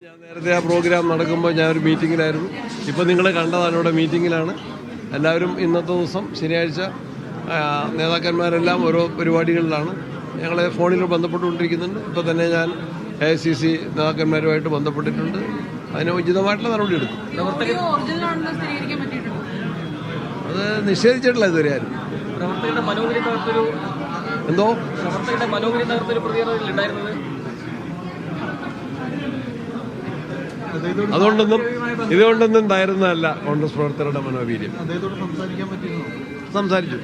ഞാൻ നേരത്തെ ആ പ്രോഗ്രാം നടക്കുമ്പോൾ ഞാനൊരു മീറ്റിങ്ങിലായിരുന്നു. ഇപ്പോൾ നിങ്ങൾ കണ്ടതാണ്, ഇവിടെ മീറ്റിങ്ങിലാണ് എല്ലാവരും. ഇന്നത്തെ ദിവസം ശനിയാഴ്ച നേതാക്കന്മാരെല്ലാം ഓരോ പരിപാടികളിലാണ്. ഞങ്ങളെ ഫോണിൽ ബന്ധപ്പെട്ടുകൊണ്ടിരിക്കുന്നുണ്ട്. ഇപ്പോൾ തന്നെ ഞാൻ AICC നേതാക്കന്മാരുമായിട്ട് ബന്ധപ്പെട്ടിട്ടുണ്ട്. അതിന് ഉചിതമായിട്ടുള്ള നടപടി എടുക്കും. അത് നിഷേധിച്ചിട്ടില്ല ഇതുവരെ ആരും. എന്തോ ഇതുകൊണ്ടൊന്നും ഉണ്ടായിരുന്നതല്ല കോൺഗ്രസ് പ്രവർത്തകരുടെ മനോവീര്യം. സംസാരിച്ചു.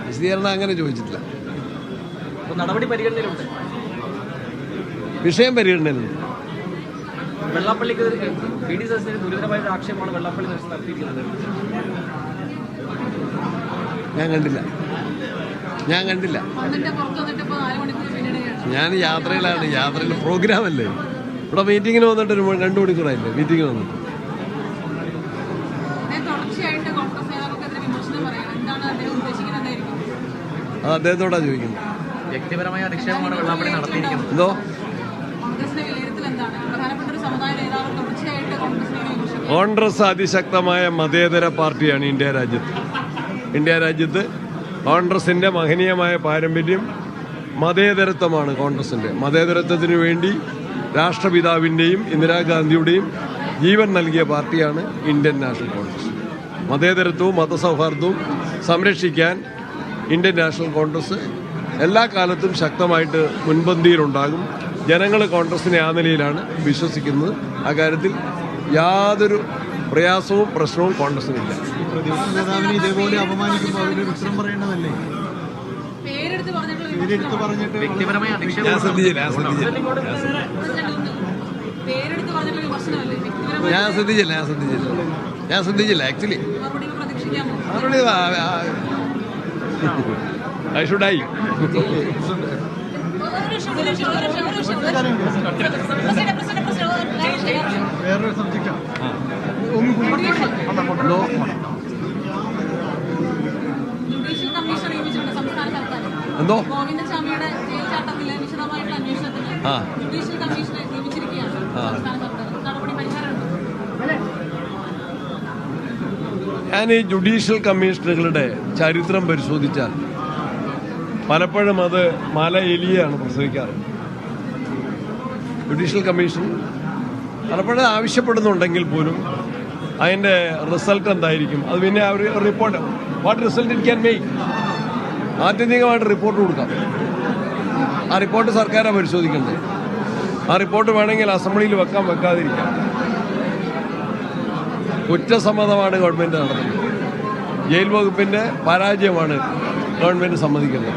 വിശദീകരണം അങ്ങനെ ചോദിച്ചിട്ടില്ല. വിഷയം പരിഗണനയിലുണ്ട്. വെള്ളാപ്പള്ളിക്ക് ഗുരുതരമായ ആക്ഷേപമാണ് വെള്ളാപ്പള്ളി നടത്തിയിരിക്കുന്നത്. ഞാൻ കണ്ടില്ല. ഞാൻ യാത്രയിൽ പ്രോഗ്രാം അല്ലേ. ഇവിടെ മീറ്റിങ്ങിന് വന്നിട്ട് 2 മണിക്കൂറായില്ലേ മീറ്റിങ്ങിന് വന്നിട്ട്. അത് അദ്ദേഹത്തോടാ ചോദിക്കുന്നത്. വ്യക്തിപരമായ അധിക്ഷേപമാണ് വെള്ളാപ്പള്ളി നടത്തിയിരിക്കുന്നത്. എന്തോ കോൺഗ്രസ് അതിശക്തമായ മതേതര പാർട്ടിയാണ് ഇന്ത്യ രാജ്യത്ത്. കോൺഗ്രസിന്റെ മഹനീയമായ പാരമ്പര്യം മതേതരത്വമാണ്. കോൺഗ്രസിന്റെ മതേതരത്വത്തിന് വേണ്ടി രാഷ്ട്രപിതാവിൻ്റെയും ഇന്ദിരാഗാന്ധിയുടെയും ജീവൻ നൽകിയ പാർട്ടിയാണ് ഇന്ത്യൻ നാഷണൽ കോൺഗ്രസ്. മതേതരത്വവും മതസൗഹാർദ്ദവും സംരക്ഷിക്കാൻ ഇന്ത്യൻ നാഷണൽ കോൺഗ്രസ് എല്ലാ കാലത്തും ശക്തമായിട്ട് മുൻപന്തിയിലുണ്ടാകും. ജനങ്ങൾ കോൺഗ്രസിനെ ആ നിലയിലാണ് വിശ്വസിക്കുന്നത്. ആ കാര്യത്തിൽ യാതൊരു പ്രയാസവും പ്രശ്നവും കോൺഗ്രസിനില്ല. ഇതേപോലെ അപമാനിക്കുമ്പോൾ അതിലൊരു ഉത്തരം പറയേണ്ടതല്ലേ? വ്യക്തിപരമായ ഞാൻ ശ്രദ്ധിച്ചില്ല. ആക്ച്വലി ഐ ഷുഡായി. വേറൊരു സബ്ജക്റ്റാണ്. എന്തോ ഞാൻ ഈ ജുഡീഷ്യൽ കമ്മീഷനുകളുടെ ചരിത്രം പരിശോധിച്ചാൽ പലപ്പോഴും അത് മല എലിയാണ് പ്രസവിക്കാറ്. ജുഡീഷ്യൽ കമ്മീഷൻ പലപ്പോഴും ആവശ്യപ്പെടുന്നുണ്ടെങ്കിൽ പോലും അതിൻ്റെ റിസൾട്ട് എന്തായിരിക്കും, അത് പിന്നെ അവർ report what result it can make, ആത്യന്തികമായിട്ട് റിപ്പോർട്ട് കൊടുക്കാം. ആ റിപ്പോർട്ട് സർക്കാരാണ് പരിശോധിക്കേണ്ടത്. ആ റിപ്പോർട്ട് വേണമെങ്കിൽ അസംബ്ലിയിൽ വെക്കാതിരിക്കാം. കുറ്റസമ്മതമാണ് ഗവൺമെൻറ് നടത്തുന്നത്. ജയിൽ വകുപ്പിൻ്റെ പരാജയമാണ് ഗവൺമെൻറ് സമ്മതിക്കുന്നത്.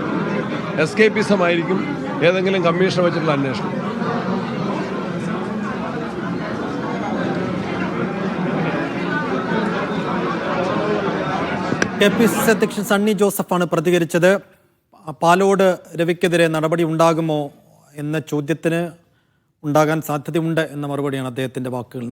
എസ്കേപ്പിസം ആയിരിക്കും ഏതെങ്കിലും കമ്മീഷൻ വെച്ചിട്ടുള്ള അന്വേഷണം. KPCC അധ്യക്ഷൻ സണ്ണി ജോസഫാണ് പ്രതികരിച്ചത്. പാലോട് രവിക്കെതിരെ നടപടി ഉണ്ടാകുമോ എന്ന ചോദ്യത്തിന് ഉണ്ടാകാൻ സാധ്യതയുണ്ട് എന്ന മറുപടിയാണ് അദ്ദേഹത്തിൻ്റെ വാക്കുകൾ.